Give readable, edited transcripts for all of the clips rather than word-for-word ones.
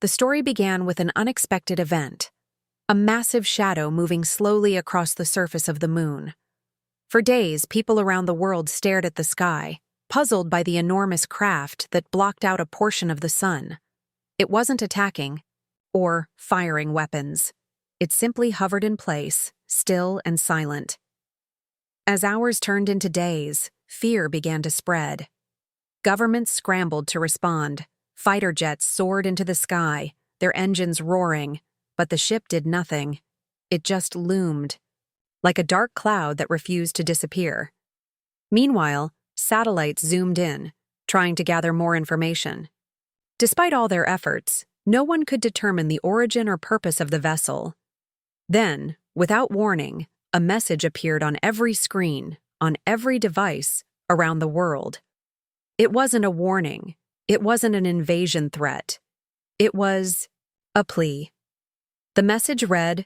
the story began with an unexpected event: a massive shadow moving slowly across the surface of the moon. For days, people around the world stared at the sky, puzzled by the enormous craft that blocked out a portion of the sun. It wasn't attacking or firing weapons. It simply hovered in place, still and silent. As hours turned into days, fear began to spread. Governments scrambled to respond. Fighter jets soared into the sky, their engines roaring, but the ship did nothing. It just loomed, like a dark cloud that refused to disappear. Meanwhile, satellites zoomed in, trying to gather more information. Despite all their efforts, no one could determine the origin or purpose of the vessel. Then, without warning, a message appeared on every screen, on every device, around the world. It wasn't a warning. It wasn't an invasion threat. It was a plea. The message read,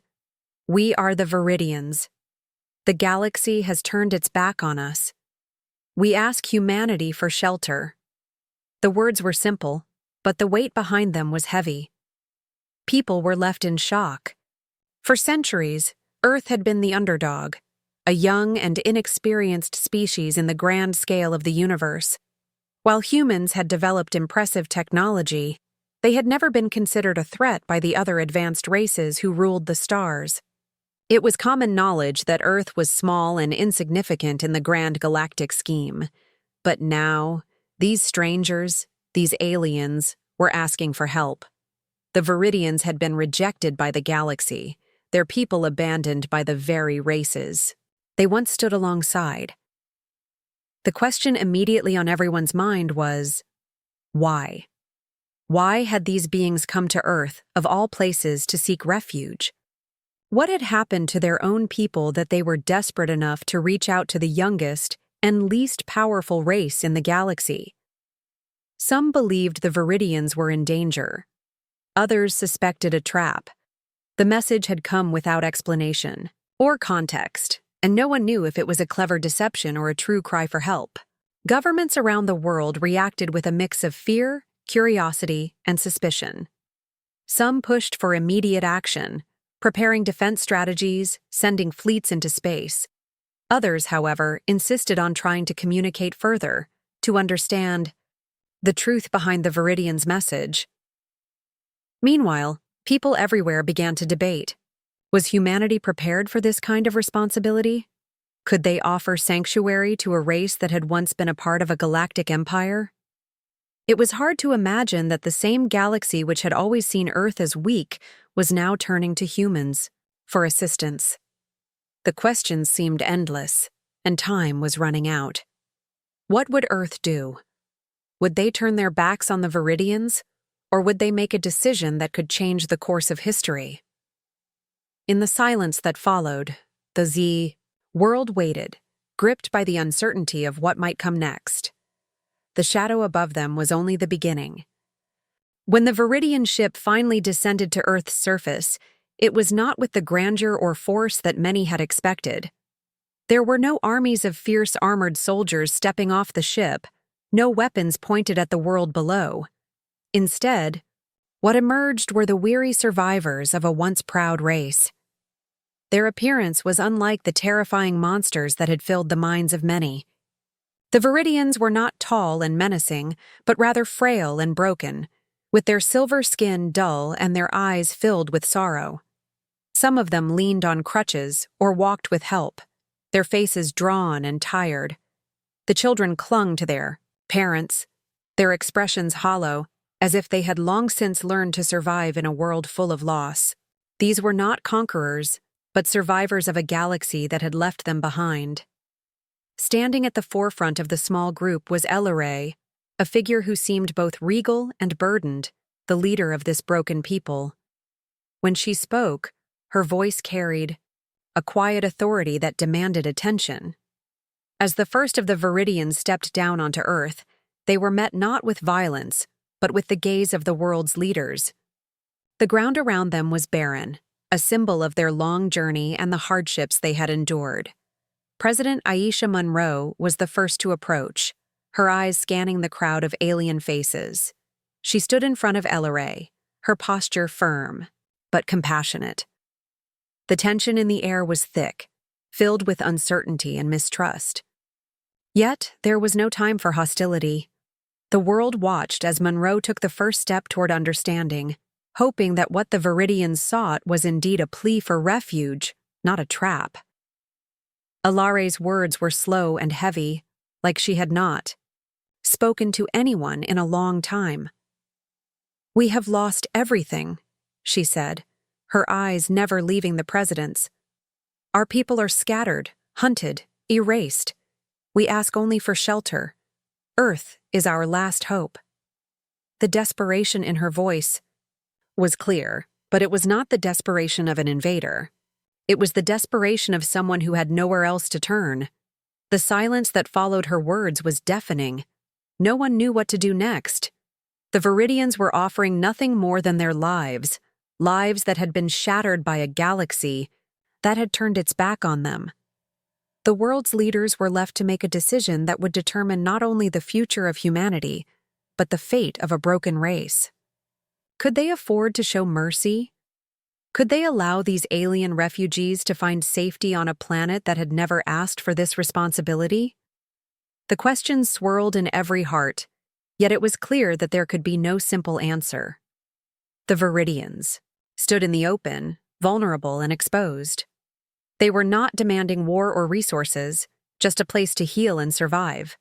"We are the Viridians. The galaxy has turned its back on us. We ask humanity for shelter." The words were simple, but the weight behind them was heavy. People were left in shock. For centuries, Earth had been the underdog, a young and inexperienced species in the grand scale of the universe. While humans had developed impressive technology, they had never been considered a threat by the other advanced races who ruled the stars. It was common knowledge that Earth was small and insignificant in the grand galactic scheme. But now, these strangers, these aliens, were asking for help. The Viridians had been rejected by the galaxy, their people abandoned by the very races they once stood alongside. The question immediately on everyone's mind was, why? Why had these beings come to Earth, of all places, to seek refuge? What had happened to their own people that they were desperate enough to reach out to the youngest and least powerful race in the galaxy? Some believed the Viridians were in danger. Others suspected a trap. The message had come without explanation or context, and no one knew if it was a clever deception or a true cry for help. Governments around the world reacted with a mix of fear, curiosity, and suspicion. Some pushed for immediate action, preparing defense strategies, sending fleets into space. Others, however, insisted on trying to communicate further, to understand the truth behind the Viridians' message. Meanwhile, people everywhere began to debate. Was humanity prepared for this kind of responsibility? Could they offer sanctuary to a race that had once been a part of a galactic empire? It was hard to imagine that the same galaxy which had always seen Earth as weak was now turning to humans for assistance. The questions seemed endless, and time was running out. What would Earth do? Would they turn their backs on the Viridians, or would they make a decision that could change the course of history? In the silence that followed, the world waited, gripped by the uncertainty of what might come next. The shadow above them was only the beginning. When the Viridian ship finally descended to Earth's surface, it was not with the grandeur or force that many had expected. There were no armies of fierce armored soldiers stepping off the ship, no weapons pointed at the world below. Instead, what emerged were the weary survivors of a once proud race. Their appearance was unlike the terrifying monsters that had filled the minds of many. The Viridians were not tall and menacing, but rather frail and broken, with their silver skin dull and their eyes filled with sorrow. Some of them leaned on crutches or walked with help, their faces drawn and tired. The children clung to their parents, their expressions hollow, as if they had long since learned to survive in a world full of loss. These were not conquerors, but survivors of a galaxy that had left them behind. Standing at the forefront of the small group was Elaray, a figure who seemed both regal and burdened, the leader of this broken people. When she spoke, her voice carried a quiet authority that demanded attention. As the first of the Viridians stepped down onto Earth, they were met not with violence, but with the gaze of the world's leaders. The ground around them was barren, a symbol of their long journey and the hardships they had endured. President Aisha Monroe was the first to approach, her eyes scanning the crowd of alien faces. She stood in front of Elaray, her posture firm, but compassionate. The tension in the air was thick, filled with uncertainty and mistrust. Yet, there was no time for hostility. The world watched as Monroe took the first step toward understanding, hoping that what the Viridians sought was indeed a plea for refuge, not a trap. Alare's words were slow and heavy, like she had not spoken to anyone in a long time. "We have lost everything," she said, her eyes never leaving the president's. "Our people are scattered, hunted, erased. We ask only for shelter. Earth is our last hope." The desperation in her voice was clear, but it was not the desperation of an invader. It was the desperation of someone who had nowhere else to turn. The silence that followed her words was deafening. No one knew what to do next. The Viridians were offering nothing more than their lives, lives that had been shattered by a galaxy that had turned its back on them. The world's leaders were left to make a decision that would determine not only the future of humanity, but the fate of a broken race. Could they afford to show mercy? Could they allow these alien refugees to find safety on a planet that had never asked for this responsibility? The questions swirled in every heart, yet it was clear that there could be no simple answer. The Viridians stood in the open, vulnerable and exposed. They were not demanding war or resources, just a place to heal and survive.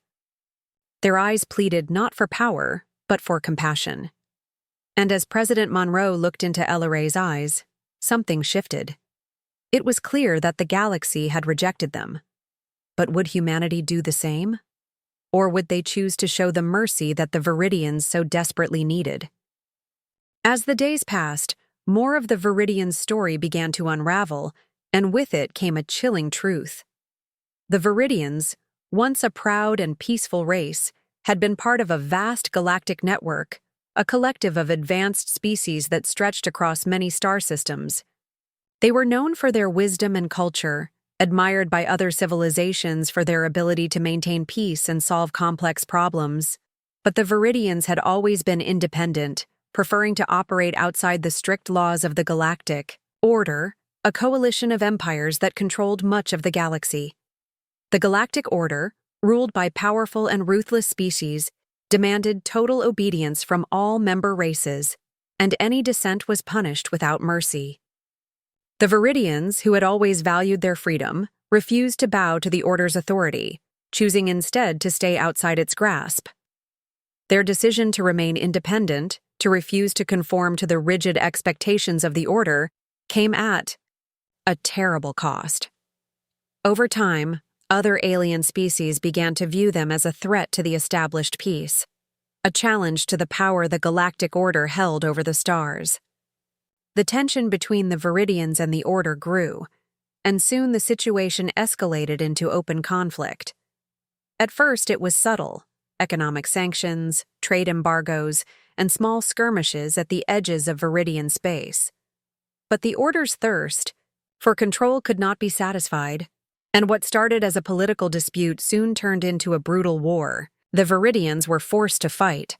Their eyes pleaded not for power, but for compassion. And as President Monroe looked into Alare's eyes, something shifted. It was clear that the galaxy had rejected them. But would humanity do the same? Or would they choose to show the mercy that the Viridians so desperately needed? As the days passed, more of the Viridians' story began to unravel, and with it came a chilling truth. The Viridians, once a proud and peaceful race, had been part of a vast galactic network, a collective of advanced species that stretched across many star systems. They were known for their wisdom and culture, admired by other civilizations for their ability to maintain peace and solve complex problems. But the Viridians had always been independent, preferring to operate outside the strict laws of the Galactic Order, a coalition of empires that controlled much of the galaxy. The Galactic Order, ruled by powerful and ruthless species, demanded total obedience from all member races, and any dissent was punished without mercy. The Viridians, who had always valued their freedom, refused to bow to the Order's authority, choosing instead to stay outside its grasp. Their decision to remain independent, to refuse to conform to the rigid expectations of the Order, came at a terrible cost. Over time, other alien species began to view them as a threat to the established peace, a challenge to the power the Galactic Order held over the stars. The tension between the Viridians and the Order grew, and soon the situation escalated into open conflict. At first it was subtle: economic sanctions, trade embargoes, and small skirmishes at the edges of Viridian space. But the Order's thirst for control could not be satisfied, and what started as a political dispute soon turned into a brutal war. The Viridians were forced to fight,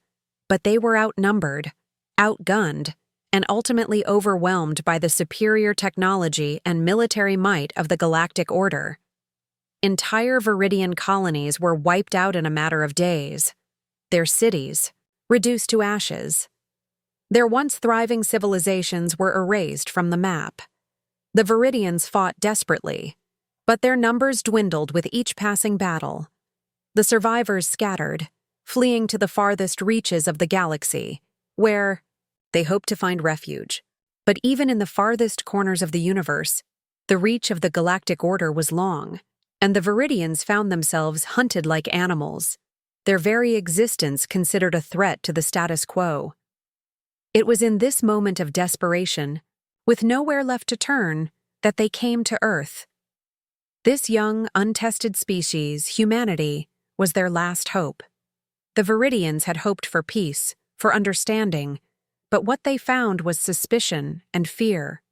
but they were outnumbered, outgunned, and ultimately overwhelmed by the superior technology and military might of the Galactic Order. Entire Viridian colonies were wiped out in a matter of days, their cities reduced to ashes. Their once thriving civilizations were erased from the map. The Viridians fought desperately, but their numbers dwindled with each passing battle. The survivors scattered, fleeing to the farthest reaches of the galaxy, where they hoped to find refuge. But even in the farthest corners of the universe, the reach of the Galactic Order was long, and the Viridians found themselves hunted like animals, their very existence considered a threat to the status quo. It was in this moment of desperation, with nowhere left to turn, that they came to Earth. This young, untested species, humanity, was their last hope. The Viridians had hoped for peace, for understanding, but what they found was suspicion and fear.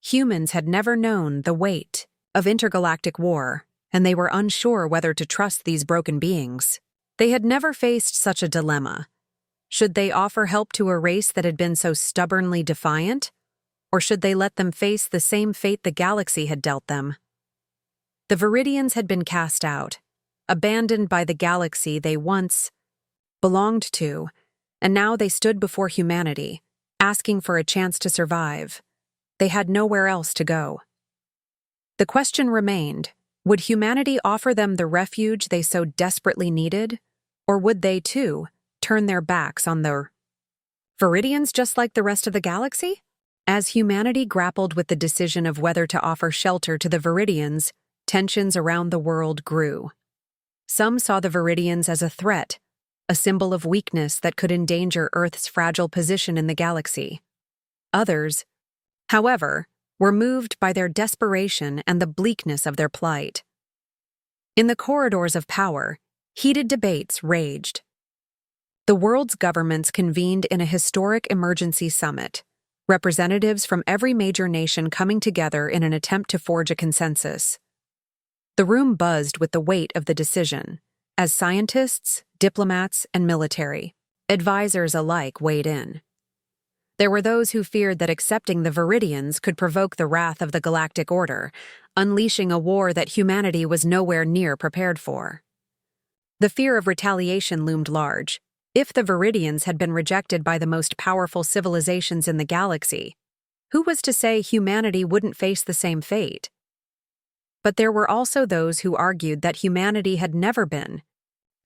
Humans had never known the weight of intergalactic war, and they were unsure whether to trust these broken beings. They had never faced such a dilemma. Should they offer help to a race that had been so stubbornly defiant? Or should they let them face the same fate the galaxy had dealt them? The Viridians had been cast out, abandoned by the galaxy they once belonged to, and now they stood before humanity, asking for a chance to survive. They had nowhere else to go. The question remained, would humanity offer them the refuge they so desperately needed, or would they, too, turn their backs on the Viridians just like the rest of the galaxy? As humanity grappled with the decision of whether to offer shelter to the Viridians, tensions around the world grew. Some saw the Viridians as a threat, a symbol of weakness that could endanger Earth's fragile position in the galaxy. Others, however, were moved by their desperation and the bleakness of their plight. In the corridors of power, heated debates raged. The world's governments convened in a historic emergency summit, representatives from every major nation coming together in an attempt to forge a consensus. The room buzzed with the weight of the decision, as scientists, diplomats, and military advisors alike weighed in. There were those who feared that accepting the Viridians could provoke the wrath of the Galactic Order, unleashing a war that humanity was nowhere near prepared for. The fear of retaliation loomed large. If the Viridians had been rejected by the most powerful civilizations in the galaxy, who was to say humanity wouldn't face the same fate? But there were also those who argued that humanity had never been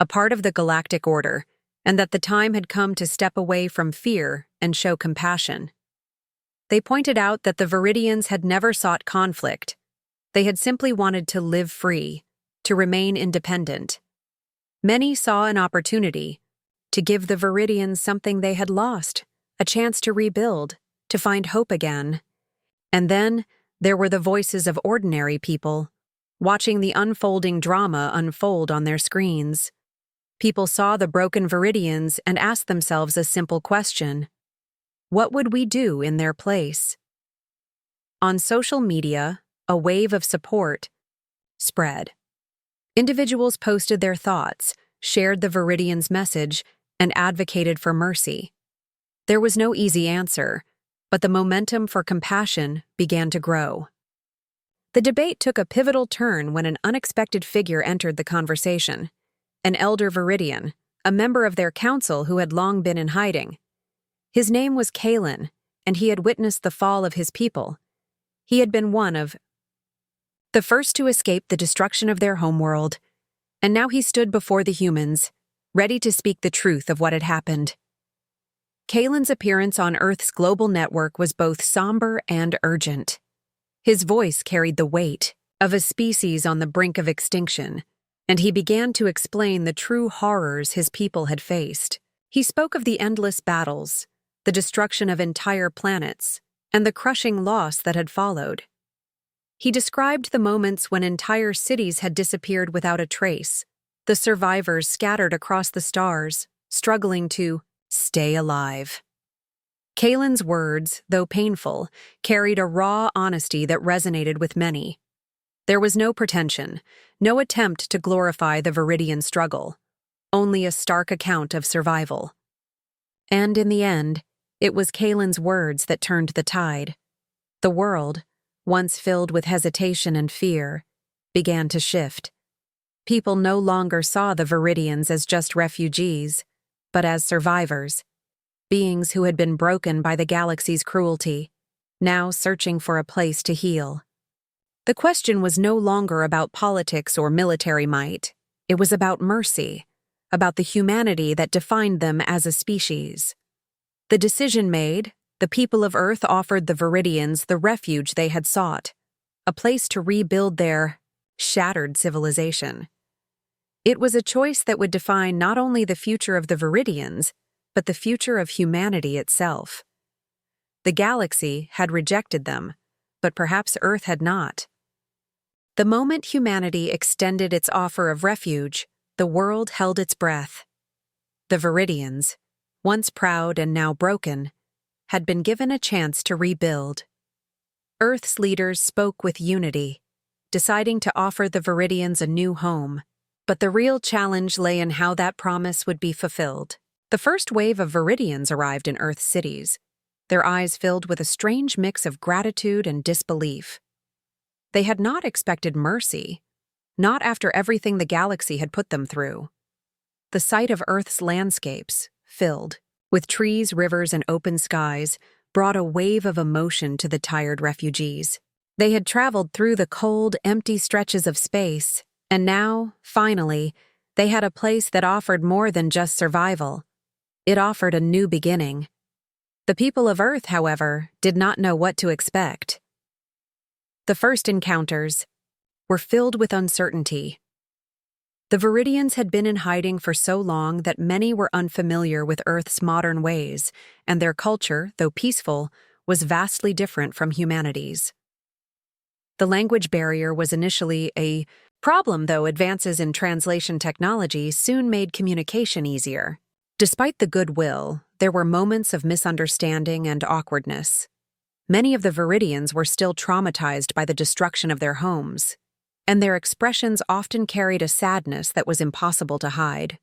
a part of the Galactic Order, and that the time had come to step away from fear and show compassion. They pointed out that the Viridians had never sought conflict. They had simply wanted to live free, to remain independent. Many saw an opportunity to give the Viridians something they had lost, a chance to rebuild, to find hope again. And then there were the voices of ordinary people, watching the unfolding drama unfold on their screens. People saw the broken Viridians and asked themselves a simple question: what would we do in their place? On social media, a wave of support spread. Individuals posted their thoughts, shared the Viridians' message, and advocated for mercy. There was no easy answer, but the momentum for compassion began to grow. The debate took a pivotal turn when an unexpected figure entered the conversation. An elder Viridian, a member of their council who had long been in hiding. His name was Kalen, and he had witnessed the fall of his people. He had been one of the first to escape the destruction of their homeworld, and now he stood before the humans, ready to speak the truth of what had happened. Kalen's appearance on Earth's global network was both somber and urgent. His voice carried the weight of a species on the brink of extinction, and he began to explain the true horrors his people had faced. He spoke of the endless battles, the destruction of entire planets, and the crushing loss that had followed. He described the moments when entire cities had disappeared without a trace, the survivors scattered across the stars, struggling to stay alive. Kalen's words, though painful, carried a raw honesty that resonated with many. There was no pretension, no attempt to glorify the Viridian struggle, only a stark account of survival. And in the end, it was Kalen's words that turned the tide. The world, once filled with hesitation and fear, began to shift. People no longer saw the Viridians as just refugees, but as survivors, beings who had been broken by the galaxy's cruelty, now searching for a place to heal. The question was no longer about politics or military might. It was about mercy, about the humanity that defined them as a species. The decision made, the people of Earth offered the Viridians the refuge they had sought, a place to rebuild their shattered civilization. It was a choice that would define not only the future of the Viridians, but the future of humanity itself. The galaxy had rejected them, but perhaps Earth had not. The moment humanity extended its offer of refuge, the world held its breath. The Viridians, once proud and now broken, had been given a chance to rebuild. Earth's leaders spoke with unity, deciding to offer the Viridians a new home, but the real challenge lay in how that promise would be fulfilled. The first wave of Viridians arrived in Earth's cities, their eyes filled with a strange mix of gratitude and disbelief. They had not expected mercy, not after everything the galaxy had put them through. The sight of Earth's landscapes, filled with trees, rivers, and open skies, brought a wave of emotion to the tired refugees. They had traveled through the cold, empty stretches of space, and now, finally, they had a place that offered more than just survival. It offered a new beginning. The people of Earth, however, did not know what to expect. The first encounters were filled with uncertainty. The Viridians had been in hiding for so long that many were unfamiliar with Earth's modern ways, and their culture, though peaceful, was vastly different from humanity's. The language barrier was initially a problem, though advances in translation technology soon made communication easier. Despite the goodwill, there were moments of misunderstanding and awkwardness. Many of the Viridians were still traumatized by the destruction of their homes, and their expressions often carried a sadness that was impossible to hide.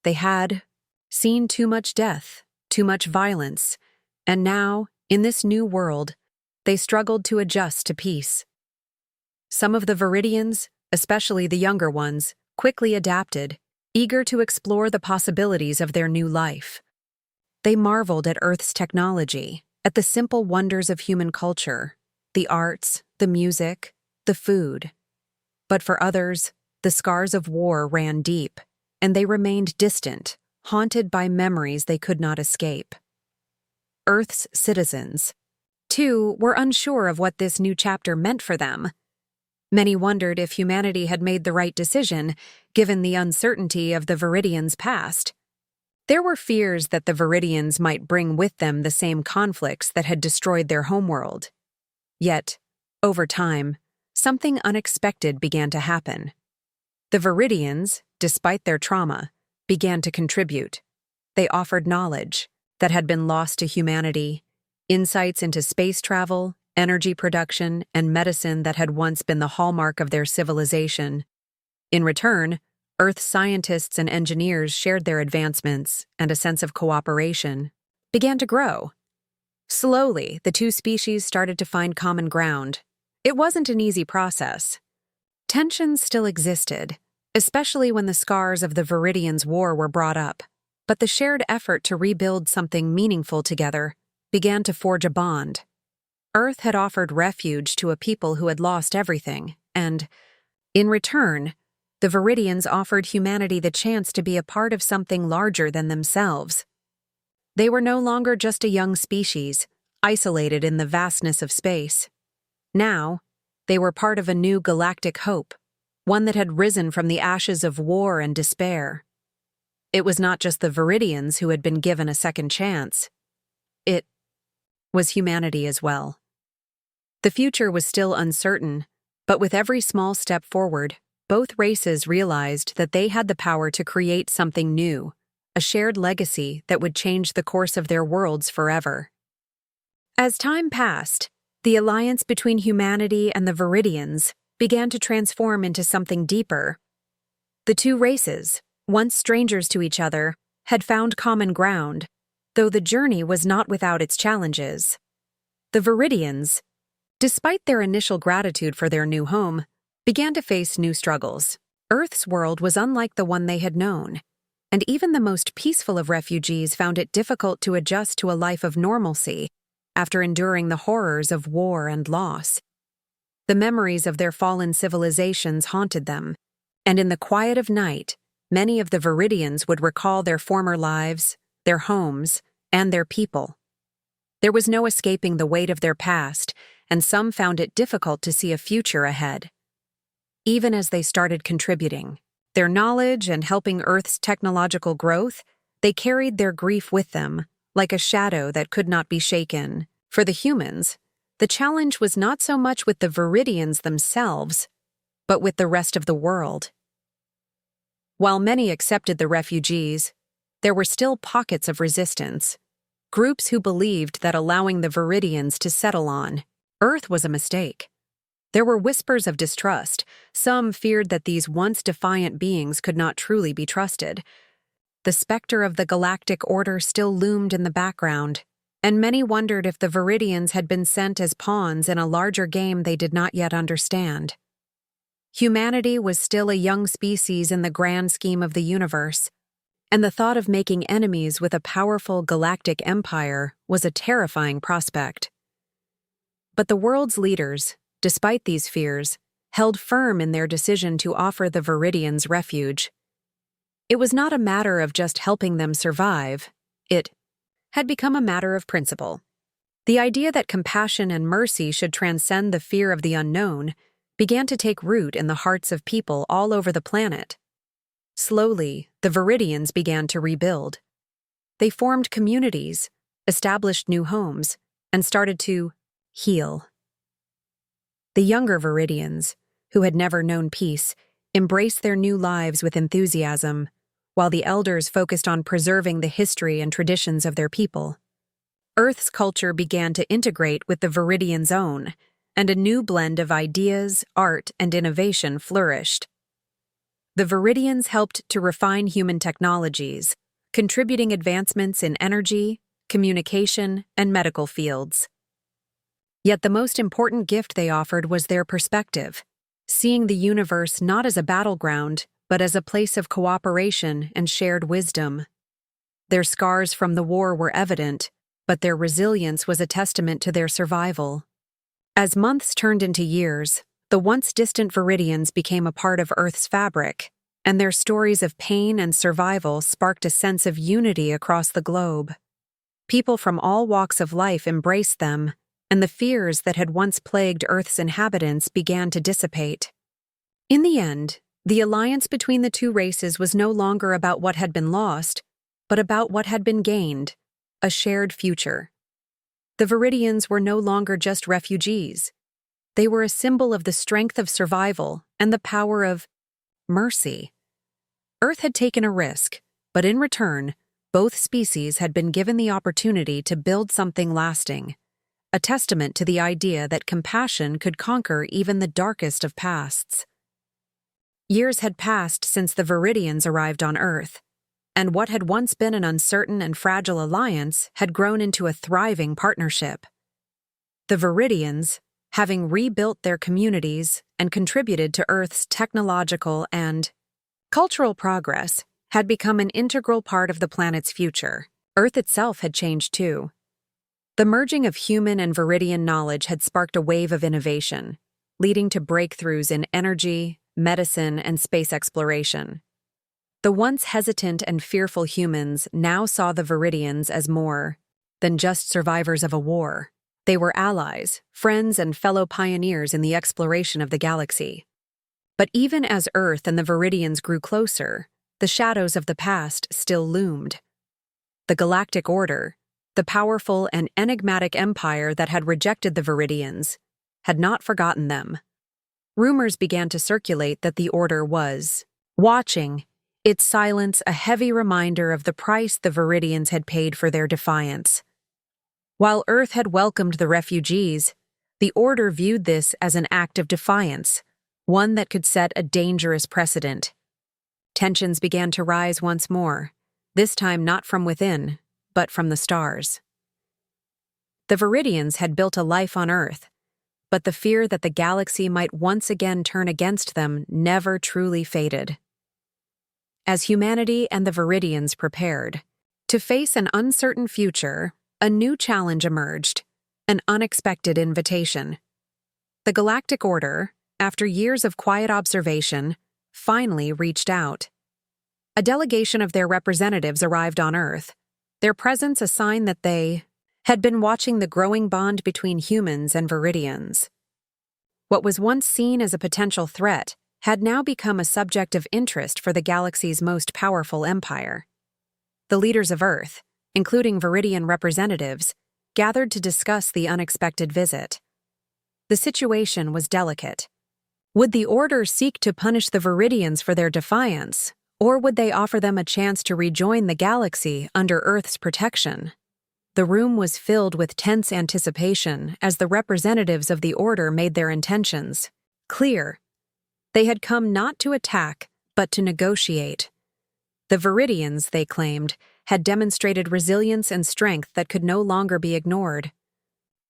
They had seen too much death, too much violence, and now, in this new world, they struggled to adjust to peace. Some of the Viridians, especially the younger ones, quickly adapted, eager to explore the possibilities of their new life. They marveled at Earth's technology, at the simple wonders of human culture, the arts, the music, the food. But for others, the scars of war ran deep, and they remained distant, haunted by memories they could not escape. Earth's citizens, too, were unsure of what this new chapter meant for them. Many wondered if humanity had made the right decision, given the uncertainty of the Viridians' past. There were fears that the Viridians might bring with them the same conflicts that had destroyed their homeworld. Yet, over time, something unexpected began to happen. The Viridians, despite their trauma, began to contribute. They offered knowledge that had been lost to humanity, insights into space travel, energy production, and medicine that had once been the hallmark of their civilization. In return, Earth's scientists and engineers shared their advancements, and a sense of cooperation began to grow. Slowly, the two species started to find common ground. It wasn't an easy process. Tensions still existed, especially when the scars of the Viridians' war were brought up, but the shared effort to rebuild something meaningful together began to forge a bond. Earth had offered refuge to a people who had lost everything, and, in return, the Viridians offered humanity the chance to be a part of something larger than themselves. They were no longer just a young species, isolated in the vastness of space. Now, they were part of a new galactic hope, one that had risen from the ashes of war and despair. It was not just the Viridians who had been given a second chance. It was humanity as well. The future was still uncertain, but with every small step forward, both races realized that they had the power to create something new, a shared legacy that would change the course of their worlds forever. As time passed, the alliance between humanity and the Viridians began to transform into something deeper. The two races, once strangers to each other, had found common ground, though the journey was not without its challenges. The Viridians, despite their initial gratitude for their new home, began to face new struggles. Earth's world was unlike the one they had known, and even the most peaceful of refugees found it difficult to adjust to a life of normalcy after enduring the horrors of war and loss. The memories of their fallen civilizations haunted them, and in the quiet of night, many of the Viridians would recall their former lives, their homes, and their people. There was no escaping the weight of their past, and some found it difficult to see a future ahead. Even as they started contributing their knowledge and helping Earth's technological growth, they carried their grief with them, like a shadow that could not be shaken. For the humans, the challenge was not so much with the Viridians themselves, but with the rest of the world. While many accepted the refugees, there were still pockets of resistance, groups who believed that allowing the Viridians to settle on Earth was a mistake. There were whispers of distrust. Some feared that these once defiant beings could not truly be trusted. the specter of the Galactic Order still loomed in the background, and many wondered if the Viridians had been sent as pawns in a larger game they did not yet understand. Humanity was still a young species in the grand scheme of the universe, and the thought of making enemies with a powerful galactic empire was a terrifying prospect. But the world's leaders, despite these fears, held firm in their decision to offer the Viridians refuge. It was not a matter of just helping them survive, it had become a matter of principle. The idea that compassion and mercy should transcend the fear of the unknown began to take root in the hearts of people all over the planet. Slowly, the Viridians began to rebuild. They formed communities, established new homes, and started to heal. The younger Viridians, who had never known peace, embraced their new lives with enthusiasm, while the elders focused on preserving the history and traditions of their people. Earth's culture began to integrate with the Viridians' own, and a new blend of ideas, art, and innovation flourished. The Viridians helped to refine human technologies, contributing advancements in energy, communication, and medical fields. Yet the most important gift they offered was their perspective, seeing the universe not as a battleground, but as a place of cooperation and shared wisdom. Their scars from the war were evident, but their resilience was a testament to their survival. As months turned into years, the once distant Viridians became a part of Earth's fabric, and their stories of pain and survival sparked a sense of unity across the globe. People from all walks of life embraced them, and the fears that had once plagued Earth's inhabitants began to dissipate. In the end, the alliance between the two races was no longer about what had been lost, but about what had been gained, a shared future. The Viridians were no longer just refugees. They were a symbol of the strength of survival and the power of mercy. Earth had taken a risk, but in return, both species had been given the opportunity to build something lasting, a testament to the idea that compassion could conquer even the darkest of pasts. Years had passed since the Viridians arrived on Earth, and what had once been an uncertain and fragile alliance had grown into a thriving partnership. The Viridians, having rebuilt their communities and contributed to Earth's technological and cultural progress, had become an integral part of the planet's future. Earth itself had changed too. The merging of human and Viridian knowledge had sparked a wave of innovation, leading to breakthroughs in energy, medicine, and space exploration. The once hesitant and fearful humans now saw the Viridians as more than just survivors of a war. They were allies, friends, and fellow pioneers in the exploration of the galaxy. But even as Earth and the Viridians grew closer, the shadows of the past still loomed. The Galactic Order, the powerful and enigmatic empire that had rejected the Viridians, had not forgotten them. Rumors began to circulate that the Order was watching, its silence a heavy reminder of the price the Viridians had paid for their defiance. While Earth had welcomed the refugees, the Order viewed this as an act of defiance, one that could set a dangerous precedent. Tensions began to rise once more, this time not from within, but from the stars. The Viridians had built a life on Earth, but the fear that the galaxy might once again turn against them never truly faded. As humanity and the Viridians prepared to face an uncertain future, a new challenge emerged, an unexpected invitation. The Galactic Order, after years of quiet observation, finally reached out. A delegation of their representatives arrived on Earth, their presence a sign that they had been watching the growing bond between humans and Viridians. What was once seen as a potential threat had now become a subject of interest for the galaxy's most powerful empire. The leaders of Earth, including Viridian representatives, gathered to discuss the unexpected visit. The situation was delicate. Would the Order seek to punish the Viridians for their defiance, or would they offer them a chance to rejoin the galaxy under Earth's protection? The room was filled with tense anticipation as the representatives of the Order made their intentions clear. They had come not to attack, but to negotiate. The Viridians, they claimed, had demonstrated resilience and strength that could no longer be ignored.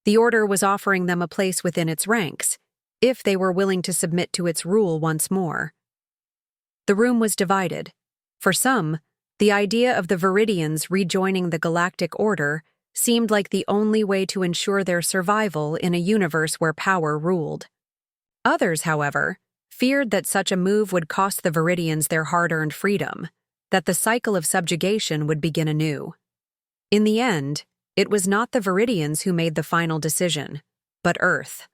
The Order was offering them a place within its ranks, if they were willing to submit to its rule once more. The room was divided. For some, the idea of the Viridians rejoining the Galactic Order seemed like the only way to ensure their survival in a universe where power ruled. Others, however, feared that such a move would cost the Viridians their hard-earned freedom, that the cycle of subjugation would begin anew. In the end, it was not the Viridians who made the final decision, but Earth.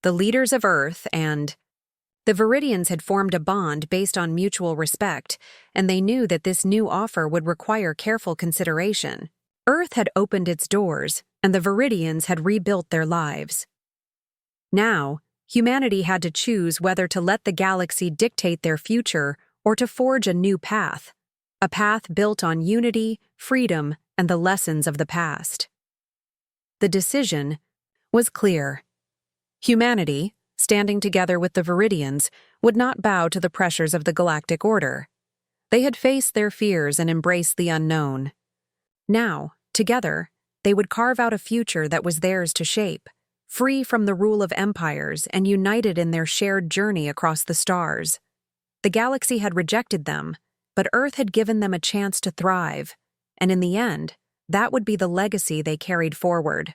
The leaders of Earth and the Viridians had formed a bond based on mutual respect, and they knew that this new offer would require careful consideration. Earth had opened its doors, and the Viridians had rebuilt their lives. Now, humanity had to choose whether to let the galaxy dictate their future or to forge a new path, a path built on unity, freedom, and the lessons of the past. The decision was clear. Humanity, standing together with the Viridians, would not bow to the pressures of the Galactic Order. They had faced their fears and embraced the unknown. Now, together, they would carve out a future that was theirs to shape, free from the rule of empires and united in their shared journey across the stars. The galaxy had rejected them, but Earth had given them a chance to thrive, and in the end, that would be the legacy they carried forward.